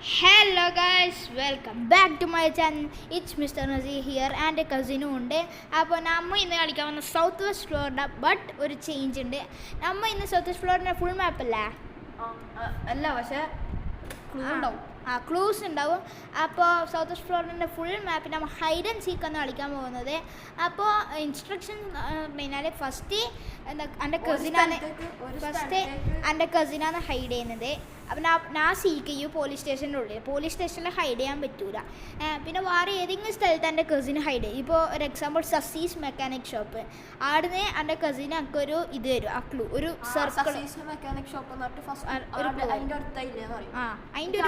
Hello guys, welcome back to my channel. It's Mr. Nazi here and a cousin ഉണ്ട്. അപ്പോൾ നമ്മൾ ഇന്ന് കളിക്കാൻ വന്ന സൗത്ത് വെസ്റ്റ് ഫ്ലോറിഡ ബട്ട് ഒരു ചേഞ്ച് ഉണ്ട്. നമ്മൾ ഇന്ന് സൗത്ത് വെസ്റ്റ് ഫ്ലോറിഡ ഫുൾ മാപ്പ് അല്ലേ അല്ല പക്ഷേ ക്ലൂസ് ഉണ്ടാവും. അപ്പോൾ സൗത്ത് വെസ്റ്റ് ഫ്ലോറിഡൻ്റെ ഫുൾ മാപ്പിൽ നമ്മൾ ഹൈഡ് ആൻഡ് സീക്ക് ആണ് കളിക്കാൻ പോകുന്നത്. അപ്പോൾ ഇൻസ്ട്രക്ഷൻ പറഞ്ഞാൽ ഫസ്റ്റ് എൻ്റെ കസിനാണ് ഹൈഡ് ചെയ്യുന്നത്. അപ്പം ഞാൻ സീക്ക് ചെയ്യും പോലീസ് സ്റ്റേഷൻ്റെ ഉള്ളിൽ. പോലീസ് സ്റ്റേഷനിൽ ഹൈഡ് ചെയ്യാൻ പറ്റൂല. പിന്നെ വേറെ ഏതെങ്കിലും സ്ഥലത്ത് എൻ്റെ കസിന് ഹൈഡ് ചെയ്യും. ഇപ്പോൾ ഒരു എക്സാമ്പിൾ സസീസ് മെക്കാനിക് ഷോപ്പ്. അവിടുന്ന് എൻ്റെ കസിന് എനിക്കൊരു ഇത് തരും, ആ ക്ലൂ ഒരു സർക്കിൾ മെക്കാനിക് ഷോപ്പ് അതിൻ്റെ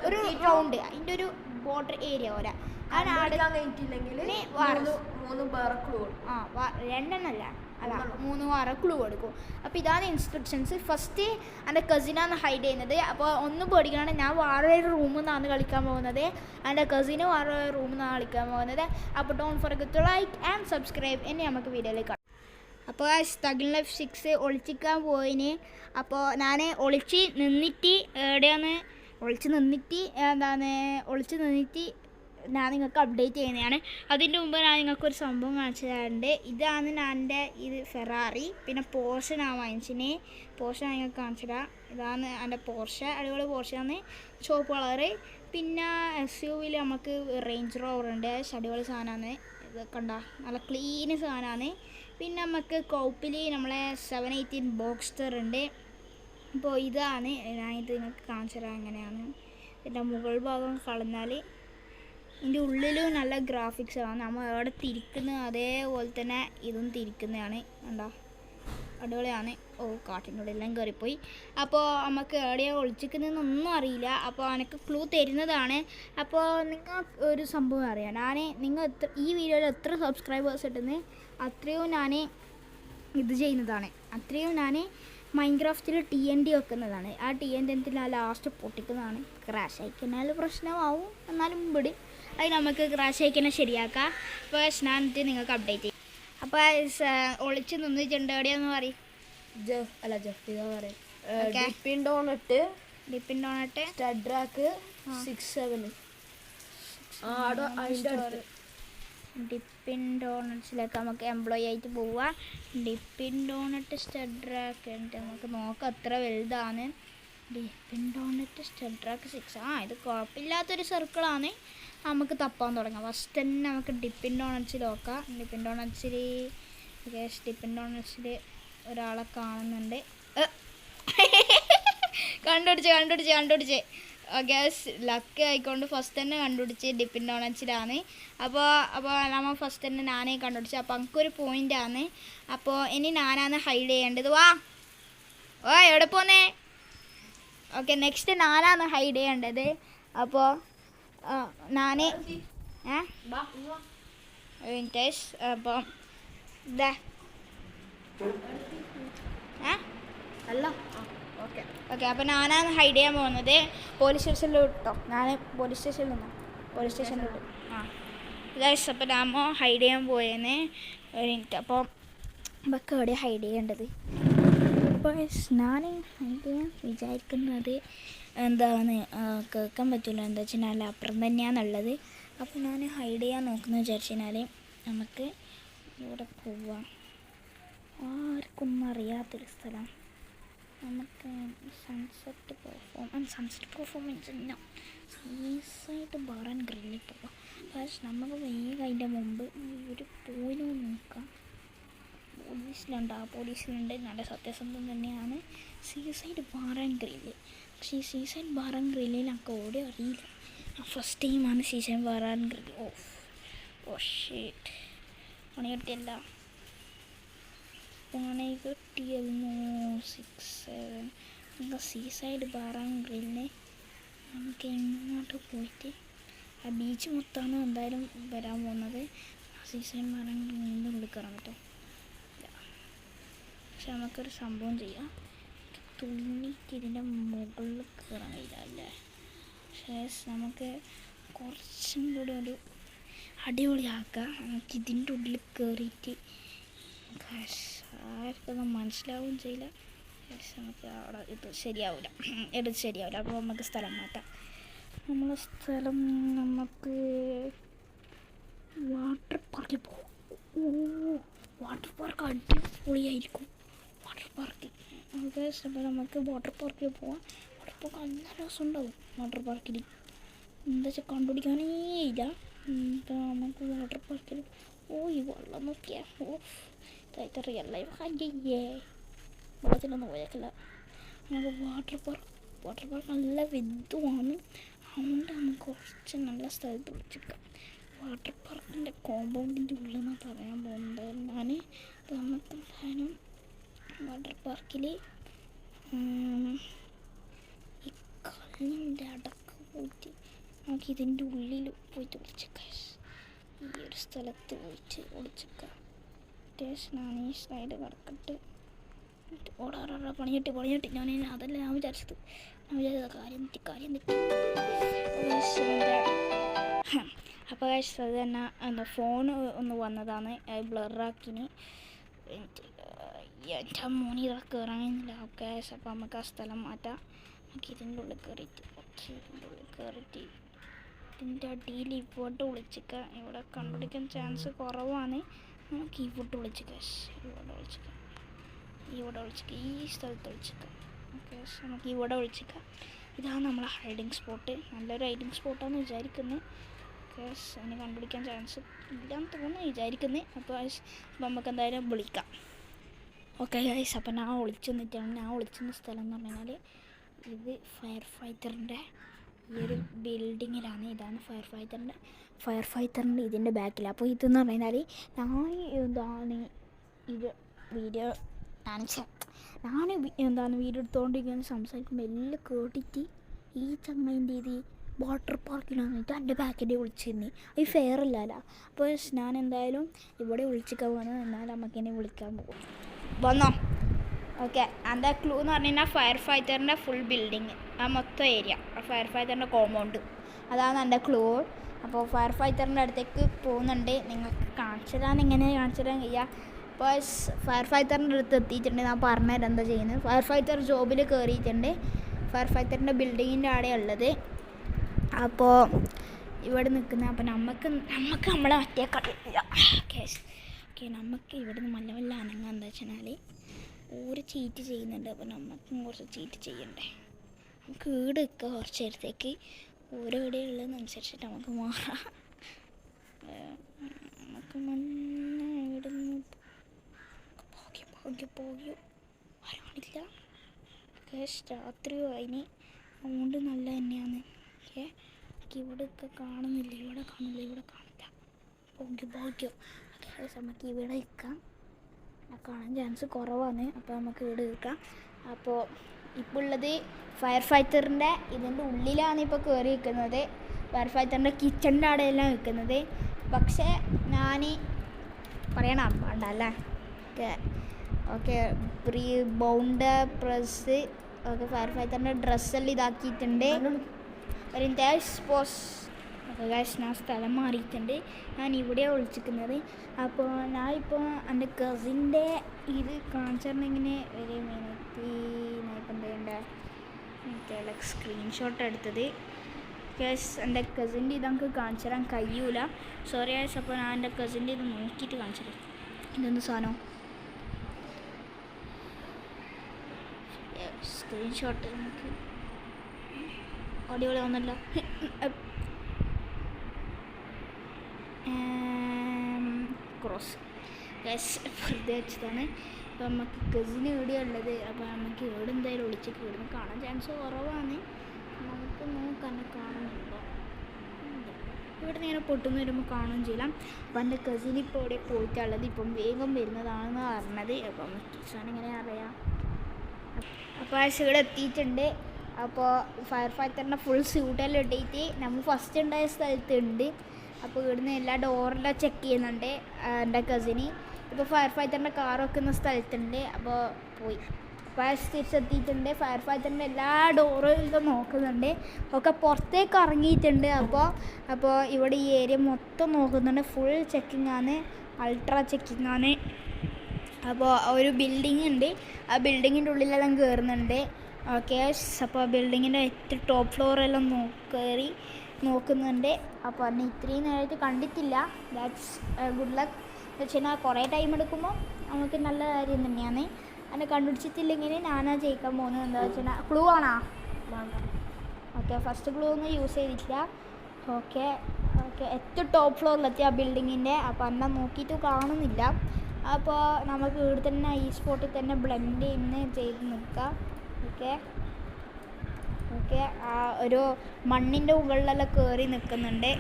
ഒരു റൗണ്ട്, അതിൻ്റെ ഒരു ബോർഡർ ഏരിയ പോലെ രണ്ടെണ്ണല്ല അല്ല 3 വേറെ ക്ലൂ കൊടുക്കും. അപ്പോൾ ഇതാണ് ഇൻസ്ട്രക്ഷൻസ്. ഫസ്റ്റ് എൻ്റെ കസിനാണ് ഹൈഡ് ചെയ്യുന്നത്. അപ്പോൾ ഒന്നും പേടിക്കണം, ഞാൻ വേറെ ഒരു റൂമിൽ നിന്നാണ് കളിക്കാൻ പോകുന്നത്. എൻ്റെ കസിന് വേറെ റൂമിൽ നിന്നാണ് കളിക്കാൻ പോകുന്നത്. അപ്പോൾ don't forget to like and subscribe. ഇനി നമുക്ക് വീഡിയോയിലേക്ക് കാണാം. അപ്പോൾ തഗിൾ ലൈഫ് 6 ഒളിച്ചിക്കാൻ പോയിന്. അപ്പോൾ ഞാൻ ഒളിച്ച് നിന്നിട്ട് ഞാൻ നിങ്ങൾക്ക് അപ്ഡേറ്റ് ചെയ്യുന്നതാണ്. അതിൻ്റെ മുമ്പ് ഞാൻ നിങ്ങൾക്കൊരു സംഭവം കാണിച്ചു തരാറുണ്ട്. ഇതാണ് എൻ്റെ ഇത് ഫെറാറി. പിന്നെ പോർഷ ഞാൻ വാങ്ങിച്ചിന്. പോർഷ നിങ്ങൾക്ക് കാണിച്ചു തരാം. ഇതാണ് എൻ്റെ പോർഷ, അടിപൊളി പോർഷയാണ്, ചുവപ്പ് കളറ്. പിന്നെ SUV നമുക്ക് റേഞ്ച് റോവർ ഉണ്ട്, അടിപൊളി സാധനമാണ്. ഇത് കണ്ട നല്ല ക്ലീൻ സാധനമാണ്. പിന്നെ നമുക്ക് കൗപ്പിൽ നമ്മളെ 718 ബോക്സ്റ്റർ ഉണ്ട്. അപ്പോൾ ഇതാണ് ഞാനിത് നിങ്ങൾക്ക് കാണിച്ചു തരാം എങ്ങനെയാണ്. പിന്നെ മുകൾ ഭാഗം കളഞ്ഞാൽ ഇതിൻ്റെ ഉള്ളിലും നല്ല ഗ്രാഫിക്സ് ആണ്. നമ്മൾ എവിടെ തിരിക്കുന്നത് അതേപോലെ തന്നെ ഇതും തിരിക്കുന്നതാണ്. കണ്ടോ, അടിപൊളിയാണ്. കാട്ടിൻ്റെ ഉള്ളിലെല്ലാം കയറിപ്പോയി. അപ്പോൾ നമുക്ക് എവിടെയാണ് ഒളിച്ചിരിക്കുന്നതെന്നൊന്നും അറിയില്ല. അപ്പോൾ എനിക്ക് ക്ലൂ തരുന്നതാണ്. അപ്പോൾ നിങ്ങൾ ഒരു സംഭവം അറിയാം, നിങ്ങൾ ഈ വീഡിയോയിൽ എത്ര സബ്സ്ക്രൈബേഴ്സ് കിട്ടുന്നത് അത്രയും ഞാൻ ഇത് ചെയ്യുന്നതാണ്. അത്രയും ഞാൻ മൈൻക്രാഫ്റ്റിൽ TNT വെക്കുന്നതാണ്. ആ TNT ലാസ്റ്റ് പൊട്ടിക്കുന്നതാണ്. ക്രാഷ് അയക്കനാൽ പ്രശ്നമാവും, എന്നാലും ഇവിടെ അത് നമുക്ക് ക്രാഷ് അയക്കണ ശരിയാക്കാം. അപ്പോൾ സ്നാനത്ത് നിങ്ങൾക്ക് അപ്ഡേറ്റ് ചെയ്യും. അപ്പോൾ ഒളിച്ച് നിന്നിട്ടുണ്ട്. എവിടെയാന്ന് പറയും ഡിപ്പിൻ ഡോണറ്റ് സ്റ്റഡ്രാക്ക് 6-7 ഡിപ്പിൻ ഡോണറ്റ്സിലേക്ക് നമുക്ക് എംപ്ലോയി ആയിട്ട് പോവുക. ഡിപ്പിൻ ഡോണറ്റ് സ്റ്റഡ്രാക്ക് നമുക്ക് നോക്കാം എത്ര വലുതാണ്. ഡിപ്പിൻ ഡോണറ്റ് സ്റ്റഡ്രാക്ക് 6. ഇത് കുഴപ്പമില്ലാത്തൊരു സർക്കിളാണ്. നമുക്ക് തപ്പാൻ തുടങ്ങാം. ഫസ്റ്റ് തന്നെ നമുക്ക് ഡിപ്പിൻ ഡോണറ്റ്സിൽ നോക്കാം. ഡിപ്പിൻ ഡോണറ്റ്സിൽ ഒരാളെ കാണുന്നുണ്ട്. കണ്ടുപിടിച്ച് ഗ്യാസ് ലക്ക് ആയിക്കൊണ്ട് ഫസ്റ്റ് തന്നെ കണ്ടുപിടിച്ച് ഡിപ്പിൻ ഡോണറ്റ്സിലാണ്. അപ്പോൾ നമ്മൾ ഫസ്റ്റ് തന്നെ നാനേ കണ്ടുപിടിച്ചു. അപ്പോൾ എനിക്കൊരു പോയിൻ്റാണ്. അപ്പോൾ ഇനി ഞാനാണ് ഹൈഡ് ചെയ്യേണ്ടത്. എവിടെ പോന്നേ? ഓക്കെ, നെക്സ്റ്റ് ഞാനാണ് ഹൈഡ് ചെയ്യേണ്ടത്. അപ്പോൾ ഞാൻ അപ്പം ഇതാ ഓക്കെ. അപ്പോൾ ഞാനാണ് ഹൈഡ് ചെയ്യാൻ പോകുന്നത്. പോലീസ് സ്റ്റേഷനിൽ വിട്ടോ, ഞാൻ പോലീസ് സ്റ്റേഷനിൽ വിട്ടു. ഗൈസ്, അപ്പോൾ ഞാമോ ഹൈഡ് ചെയ്യാൻ പോയേനെ ഒരു മിനിറ്റ്. അപ്പോൾ നമുക്ക് എവിടെയാണ് ഹൈഡ് ചെയ്യേണ്ടത്? അപ്പോൾ ഞാൻ ഹൈഡ് ചെയ്യാൻ വിചാരിക്കുന്നത് എന്താണ് കേൾക്കാൻ പറ്റില്ല. എന്താ വെച്ച് കഴിഞ്ഞാൽ അപ്പുറം തന്നെയാണുള്ളത്. അപ്പോൾ ഞാൻ ഹൈഡ് ചെയ്യാൻ നോക്കുന്നത് വിചാരിച്ചു കഴിഞ്ഞാൽ നമുക്ക് ഇവിടെ പോവാം. ആർക്കൊന്നും അറിയാത്തൊരു സ്ഥലം. നമുക്ക് സൺസെറ്റ് പെർഫോമൻസ് സീസായിട്ട് ബാർ ആൻഡ് ഗ്രില്ലിൽ പോവാം. പക്ഷേ നമുക്ക് വേഗം അതിൻ്റെ മുമ്പ് ഒരു പോയിന് നോക്കാം. പോലീസിലുണ്ട് നല്ല സത്യസന്ധം തന്നെയാണ്. Seaside bar and grill. പക്ഷേ ഈ സീസൈഡ് ബാർ ആൻഡ് ഗ്രില്ലിൽ നമുക്ക് ഓടി അറിയില്ല. ഫസ്റ്റ് ടൈമാണ് seaside bar and grill. Sheet പണി കിട്ടിയല്ല 6-7. നമുക്ക് സീസൈഡ് ബാർ ആൻഡ് ഗ്രില്ലിന് നമുക്ക് എങ്ങോട്ട് പോയിട്ട് ആ ബീച്ച് മൊത്തമാണ് എന്തായാലും വരാൻ പോകുന്നത്. സീസൈഡ് ബാർ ആൻഡ് ഗ്രില്ലിൻ്റെ ഉള്ളിൽ കയറാൻ പറ്റും. പക്ഷെ നമുക്കൊരു സംഭവം ചെയ്യാം. തുണിക്ക് ഇതിൻ്റെ മുകളിൽ കയറാൻ കഴിയില്ല അല്ലേ? പക്ഷേ നമുക്ക് കുറച്ചും കൂടി ഒരു അടിപൊളിയാക്കാം. നമുക്ക് ഇതിൻ്റെ ഉള്ളിൽ കയറിയിട്ട് ആർക്കൊന്നും മനസ്സിലാവുകയും ചെയ്യില്ല. നമുക്ക് അവിടെ ഇത് ശരിയാവില്ല. അപ്പോൾ നമുക്ക് സ്ഥലം മാറ്റാം. നമ്മളെ സ്ഥലം നമുക്ക് വാട്ടർ പാർക്കിൽ പോകും. വാട്ടർ പാർക്ക് അടിപൊളിയായിരിക്കും. Water park okay. അപ്പോൾ നമുക്ക് വാട്ടർ പാർക്കിൽ പോവാം. വാട്ടർ പാർക്ക് നല്ല രസമുണ്ടാവും. വാട്ടർ പാർക്കിൽ എന്താ വെച്ചാൽ കണ്ടുപിടിക്കാനേ ഇല്ല. അപ്പോൾ നമുക്ക് വാട്ടർ പാർക്കിൽ ഈ വെള്ളം നോക്കിയാൽ ഇതായിട്ട് റിയൽ ലൈഫ് അയ്യേ വെള്ളത്തിലൊന്നും പോയേക്കില്ല. നമുക്ക് വാട്ടർ പാർക്ക് നല്ല വലുതുമാണ്. അതുകൊണ്ട് നമുക്ക് കുറച്ച് നല്ല സ്ഥലത്ത് വിളിച്ചിരിക്കാം. വാട്ടർ പാർക്കിൻ്റെ കോമ്പൗണ്ടിൻ്റെ ഉള്ളിൽ നിന്ന് പറയാൻ പോകുന്നത് ഞാൻ. അപ്പോൾ നമുക്ക് എന്തായാലും വാട്ടർ പാർക്കിൽ ഈ കല്ലിൻ്റെ അടക്കം പോയിട്ട് നമുക്ക് ഇതിൻ്റെ ഉള്ളിൽ പോയിട്ട് വിളിച്ചേക്കാം. ഈ ഒരു സ്ഥലത്ത് പോയിട്ട് വിളിച്ചേക്കാം. ഞാൻ ഈ സൈഡ് കിടക്കട്ട് ഓടാറ പണിഞ്ഞിട്ട് ഞാൻ അതല്ല ഞാൻ വിചാരിച്ചത് കാര്യം തെറ്റി. അപ്പോൾ അത് തന്നെ എന്താ ഫോൺ ഒന്ന് വന്നതാണ്, ബ്ലറാക്കിന്. എൻ്റെ മോനി ഇതൊക്കെ കയറാനില്ല. ഓക്കെ. അപ്പോൾ നമുക്ക് ആ സ്ഥലം മാറ്റാം. നമുക്ക് ഇതിൻ്റെ ഉള്ളിൽ കയറിയിട്ട് ഇതിൻ്റെ അടിയിൽ ഇവോട്ട് വിളിച്ചേക്കാം. ഇവിടെ കണ്ടുപിടിക്കാൻ ചാൻസ് കുറവാണ്. നമുക്ക് ഇവോട്ട് വിളിച്ചേക്കാം. ഇവിടെ വിളിച്ചേക്കാം ഈ സ്ഥലത്ത് വിളിച്ചേക്കാം. ഓക്കെ. നമുക്ക് ഇവിടെ വിളിച്ചേക്കാം. ഇതാണ് നമ്മളെ ഹൈഡിങ് സ്പോട്ട്. നല്ലൊരു ഹൈഡിങ് സ്പോട്ടാണെന്ന് വിചാരിക്കുന്നത്. ഓക്കെ. അതിന് കണ്ടുപിടിക്കാൻ ചാൻസ് ഇല്ലാന്ന് തോന്നുന്നു വിചാരിക്കുന്നത്. അപ്പോൾ നമുക്ക് എന്തായാലും വിളിക്കാം. Okay guys. അപ്പോൾ ഞാൻ വിളിച്ചെന്ന സ്ഥലം എന്ന് പറഞ്ഞാൽ ഇത് ഫയർ ഫൈറ്ററിൻ്റെ ഈ ഒരു ബിൽഡിങ്ങിലാണ്. ഇതാണ് ഫയർ ഫൈറ്ററിൻ്റെ ഇതിൻ്റെ ബാക്കിൽ. അപ്പോൾ ഇതെന്ന് പറഞ്ഞാൽ ഞാൻ വീഡിയോ എടുത്തുകൊണ്ടിരിക്കുന്ന സംസാരിക്കുമ്പോൾ എല്ലാം കേട്ടിട്ട് ഈ ചങ്ങൈൻ്റെ ഇത് വാട്ടർ പാർക്കിലാണ് എൻ്റെ ബാക്കിൻ്റെ വിളിച്ചിരുന്നു. ഈ ഫെയർ ഇല്ലല്ലോ. അപ്പോൾ ഞാൻ എന്തായാലും ഇവിടെ വിളിച്ചിക്കാൻ പോകുന്നത്. എന്നാൽ നമുക്കെന്നെ വിളിക്കാൻ പോകും. വന്നോ? ഓക്കെ. എൻ്റെ ക്ലൂ എന്ന് പറഞ്ഞു കഴിഞ്ഞാൽ ഫയർ ഫൈറ്ററിൻ്റെ ഫുൾ ബിൽഡിങ്, ആ മൊത്തം ഏരിയ, ഫയർ ഫൈറ്ററിൻ്റെ കോമ്പൗണ്ട്, അതാണ് എൻ്റെ ക്ലൂ. അപ്പോൾ ഫയർ ഫൈറ്ററിൻ്റെ അടുത്തേക്ക് പോകുന്നുണ്ട്. നിങ്ങൾക്ക് എങ്ങനെ കാണിച്ചു തരാൻ കഴിയുക. അപ്പോൾ ഫയർ ഫൈറ്ററിൻ്റെ അടുത്ത് എത്തിയിട്ടുണ്ട്. ഞാൻ പറഞ്ഞുതരാം എന്താ ചെയ്യുന്നത്. ഫയർ ഫൈറ്റർ ജോബിൽ കയറിയിട്ടുണ്ട്. ഫയർ ഫൈറ്ററിൻ്റെ ബിൽഡിങ്ങിൻ്റെ അവിടെ ഉള്ളത്. അപ്പോൾ ഇവിടെ നിൽക്കുന്നത്. അപ്പോൾ നമുക്ക് നമ്മളെ മറ്റേ കളിയില്ല. ഓക്കെ. നമുക്ക് ഇവിടെ നിന്ന് മല്ല അനങ്ങാൻ എന്താ വെച്ചാൽ ഒരു ചീറ്റ് ചെയ്യുന്നുണ്ട്. അപ്പോൾ നമുക്കും കുറച്ച് ചീറ്റ് ചെയ്യണ്ടേ. നമുക്ക് വീട് വെക്കുക കുറച്ച് നേരത്തേക്ക്. ഓരോ ഇവിടെയുള്ളതെന്നനുസരിച്ചിട്ട് നമുക്ക് മാറാം. നമുക്ക് ഇവിടെ നിന്ന് പോകിയോ അറിയില്ല. രാത്രി അതിന് അതുകൊണ്ട് നല്ല തന്നെയാണ്. ഓക്കെ. ഇവിടെയൊക്കെ കാണുന്നില്ല. ഇവിടെ കാണില്ല. പോകിയോ. ഓക്കെ. നമുക്ക് ഇവിടെ നിൽക്കാം. കാണാൻ ചാൻസ് കുറവാണ്. അപ്പോൾ നമുക്ക് ഇവിടെ നിൽക്കാം. അപ്പോൾ ഇപ്പോൾ ഉള്ളത് ഫയർ ഫൈറ്ററിൻ്റെ ഇതിൻ്റെ ഉള്ളിലാണ് ഇപ്പോൾ കയറി നിൽക്കുന്നത്. ഫയർ ഫൈറ്ററിൻ്റെ കിച്ചണിൻ്റെ അവിടെയെല്ലാം നിൽക്കുന്നത്. പക്ഷേ ഞാൻ പറയണം വേണ്ടല്ലേ. ഓക്കെ. Press okay. ഫയർ ഫൈറ്ററിൻ്റെ ഡ്രസ്സെല്ലാം ഇതാക്കിയിട്ടുണ്ട്. ഒരു അപ്പോൾ ഞാൻ സ്ഥലം മാറിയിട്ടുണ്ട്. ഞാൻ ഇവിടെയാണ് വിളിച്ചിരിക്കുന്നത്. അപ്പോൾ ഞാനിപ്പോൾ എൻ്റെ കസിൻ്റെ ഇത് കാണിച്ചിട്ടുണ്ടെങ്കിൽ ഒരു മിനിറ്റ് ഞാനിപ്പോൾ എന്താ ചെയ്യേണ്ടത് സ്ക്രീൻഷോട്ട് എടുത്തത്. എൻ്റെ കസിൻ്റെ ഇത് നമുക്ക് കാണിച്ചു തരാൻ കഴിയൂല. Sorry guys. അപ്പോൾ ഞാൻ എൻ്റെ കസിൻ്റെ ഇത് നോക്കിയിട്ട് കാണിച്ചു തരാം. ഇതെന്ത് സാധനം സ്ക്രീൻഷോട്ട് നമുക്ക് അടിപൊളി ഒന്നല്ല. ക്രോസ് വെറുതെ വെച്ചതാണ്. അപ്പോൾ നമുക്ക് കസിന് എവിടെയാണ് ഉള്ളത്. അപ്പോൾ നമുക്ക് ഇവിടെ എന്തായാലും വിളിച്ചിട്ട് ഇവിടുന്ന് കാണാൻ ചാൻസ് കുറവാണ്. നമുക്ക് നോക്കാൻ കാണുന്നുണ്ടോ. ഇവിടെ നിന്ന് ഇങ്ങനെ പൊട്ടുന്ന വരുമ്പോൾ കാണുകയും ചെയ്യാം. അപ്പോൾ എൻ്റെ കസിൻ ഇപ്പോൾ ഇവിടെ പോയിട്ടുള്ളത് ഇപ്പം വേഗം വരുന്നതാണെന്ന് പറഞ്ഞത്. അപ്പം ടീച്ചറാണ് ഇങ്ങനെ അറിയാം. അപ്പോൾ ആ ഇവിടെ എത്തിയിട്ടുണ്ട്. അപ്പോൾ ഫയർ ഫൈറ്ററിൻ്റെ ഫുൾ സ്യൂട്ടെല്ലാം ഇട്ടിട്ട് നമ്മൾ ഫസ്റ്റ് ഉണ്ടായ സ്ഥലത്തുണ്ട്. അപ്പോൾ ഇവിടുന്ന് എല്ലാ ഡോറെല്ലാം ചെക്ക് ചെയ്യുന്നുണ്ട് എൻ്റെ കസിന്. ഇപ്പോൾ ഫയർ ഫൈറ്ററിൻ്റെ കാർ വെക്കുന്ന സ്ഥലത്തുണ്ട്. അപ്പോൾ പോയി തിരിച്ചെത്തിയിട്ടുണ്ട്. ഫയർ ഫൈറ്ററിൻ്റെ എല്ലാ ഡോറുകളും നോക്കുന്നുണ്ട്. ഒക്കെ പുറത്തേക്ക് ഇറങ്ങിയിട്ടുണ്ട്. അപ്പോൾ ഇവിടെ ഈ ഏരിയ മൊത്തം നോക്കുന്നുണ്ട്. ഫുൾ ചെക്കിംഗ് ആണ്, അൾട്രാ ചെക്കിംഗ് ആണ്. അപ്പോൾ ഒരു ബിൽഡിംഗ് ഉണ്ട്. ആ ബിൽഡിങ്ങിൻ്റെ ഉള്ളിലെല്ലാം കയറുന്നുണ്ട്. ഓക്കെ അപ്പോൾ ബിൽഡിങ്ങിൻ്റെ ഏറ്റവും ടോപ്പ് ഫ്ലോറെല്ലാം കയറി നോക്കുന്നുണ്ട്. അപ്പോൾ എന്നെ ഇത്രയും നേരമായിട്ട് കണ്ടിട്ടില്ല. That's good luck. എന്ന് വെച്ച് കഴിഞ്ഞാൽ കുറേ ടൈം എടുക്കുമ്പോൾ നമുക്ക് നല്ല കാര്യം തന്നെയാണ്. എന്നെ കണ്ടുപിടിച്ചിട്ടില്ലെങ്കിൽ ഞാനാ ജയിക്കാൻ പോകുന്നത്. എന്താ വെച്ച് കഴിഞ്ഞാൽ ക്ലൂ ആണോ? ഓക്കെ, ഫസ്റ്റ് ക്ലൂ ഒന്നും യൂസ് ചെയ്തിട്ടില്ല. ഓക്കെ ഓക്കെ, ഏറ്റവും ടോപ്പ് ഫ്ലോറിലെത്തി ആ ബിൽഡിങ്ങിൻ്റെ. അപ്പോൾ എന്നെ നോക്കിയിട്ട് കാണുന്നില്ല. അപ്പോൾ നമുക്ക് ഇവിടെ തന്നെ ഈ സ്പോട്ടിൽ തന്നെ ബ്ലെൻഡ് ചെയ്ത് നിൽക്കാം. ഓക്കെ ഓക്കെ, ഒരു മണ്ണിൻ്റെ മുകളിലെല്ലാം കയറി നിൽക്കുന്നുണ്ട്.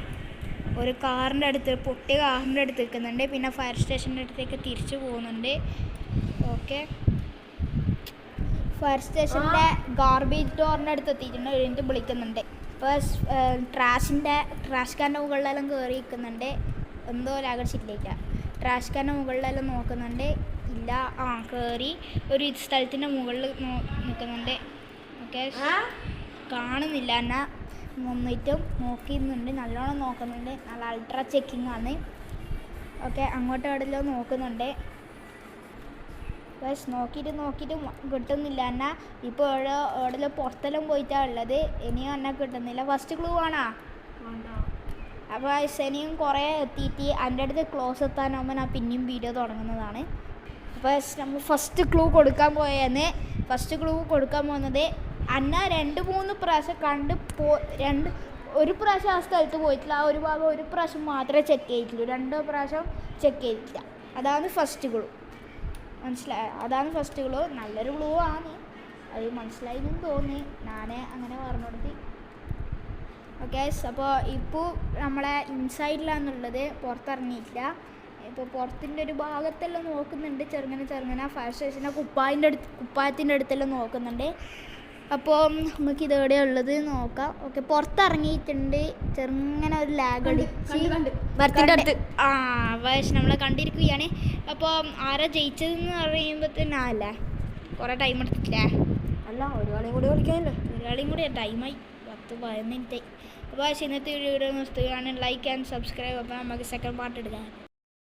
ഒരു കാറിൻ്റെ അടുത്ത്, പൊട്ടിയ കാറിൻ്റെ അടുത്ത് നിൽക്കുന്നുണ്ട്. പിന്നെ ഫയർ സ്റ്റേഷൻ്റെ അടുത്തേക്ക് തിരിച്ചു പോകുന്നുണ്ട്. ഓക്കെ, ഫയർ സ്റ്റേഷൻ്റെ ഗാർബേജ് ഡോറിൻ്റെ അടുത്ത് എത്തിയിട്ടുണ്ട്. എഴുതി വിളിക്കുന്നുണ്ട്. ഇപ്പോൾ ട്രാഷ് കാൻ്റെ മുകളിലെല്ലാം കയറി നിൽക്കുന്നുണ്ട്. എന്തോ ഒരാകർഷിച്ചില്ല. ട്രാഷ് കാൻ്റെ മുകളിലെല്ലാം നോക്കുന്നുണ്ട്. ഇല്ല, കയറി ഒരു സ്ഥലത്തിൻ്റെ മുകളിൽ നിൽക്കുന്നുണ്ട്. ഓക്കെ, കാണുന്നില്ല. എന്നാൽ വന്നിട്ടും നോക്കുന്നുണ്ട്, നല്ലോണം നോക്കുന്നുണ്ട്. നല്ല അൾട്രാ ചെക്കിംഗ് ആണ്. ഓക്കെ, അങ്ങോട്ടും എവിടെയെല്ലാം നോക്കുന്നുണ്ട്. പക്ഷെ നോക്കിയിട്ട് കിട്ടുന്നില്ല. എന്നാൽ ഇപ്പോൾ എവിടെയെല്ലാം പുറത്തെല്ലാം പോയിട്ടാണ് ഉള്ളത്. ഇനിയും എന്നാൽ കിട്ടുന്നില്ല. ഫസ്റ്റ് ക്ലൂ ആണോ? അപ്പോൾ ശനിയും കുറേ എത്തിയിട്ട് എൻ്റെ അടുത്ത് ക്ലോസ് എത്താനാകുമ്പോൾ ഞാൻ പിന്നെയും വീഡിയോ തുടങ്ങുന്നതാണ്. അപ്പോൾ നമ്മൾ ഫസ്റ്റ് ക്ലൂ കൊടുക്കാൻ പോകുന്നത് അന്ന 2-3 പ്രാവശ്യം ഒരു പ്രാവശ്യം ആ സ്ഥലത്ത് പോയിട്ടില്ല. ആ ഒരു ഭാഗം ഒരു പ്രാവശ്യം മാത്രമേ ചെക്ക് ചെയ്തിട്ടുള്ളൂ. 2 പ്രാവശ്യം ചെക്ക് ചെയ്തിട്ടില്ല. അതാണ് ഫസ്റ്റ് ക്ലൂ. മനസ്സിലായി? അതാണ് ഫസ്റ്റ് ക്ലൂ. നല്ലൊരു ക്ലൂ ആണ്. അത് മനസ്സിലായിന്ന് തോന്നി. ഞാൻ അങ്ങനെ പറഞ്ഞു കൊടുത്തി. ഓക്കെ, അപ്പോൾ ഇപ്പോൾ നമ്മളെ ഇൻസൈഡിലാണെന്നുള്ളത്, പുറത്തിറങ്ങിയിട്ടില്ല. ഇപ്പോൾ പുറത്തിൻ്റെ ഒരു ഭാഗത്തെല്ലാം നോക്കുന്നുണ്ട്. ചെറുങ്ങനെ ഫയർ സ്റ്റേഷൻ്റെ കുപ്പായത്തിൻ്റെ അടുത്തെല്ലാം നോക്കുന്നുണ്ട്. അപ്പോൾ നമുക്ക് ഇതെവിടെയാണ് ഉള്ളത് നോക്കാം. ഓക്കെ, പുറത്തിറങ്ങിയിട്ടുണ്ട്. ചെറുങ്ങനെ ഒരു ലാഗ് അടിച്ച് വയസ്സ് നമ്മളെ കണ്ടിരിക്കുകയാണ്. അപ്പോൾ ആരാ ജയിച്ചതെന്ന് പറയുമ്പോൾ തന്നെ അല്ലേ, കുറേ ടൈം എടുത്തിട്ടില്ലേ? അല്ല, ഒരു കളിയും കൂടി കളിക്കാനല്ലോ. ഒരു കളിയും കൂടി ടൈമായി 10-15 മിനിറ്റായി. അപ്പോൾ ഇന്നത്തെ വീഡിയോ നിർത്തുകയാണ്. Like and subscribe. അപ്പോൾ നമുക്ക് സെക്കൻഡ് പാർട്ട് എടുക്കാം.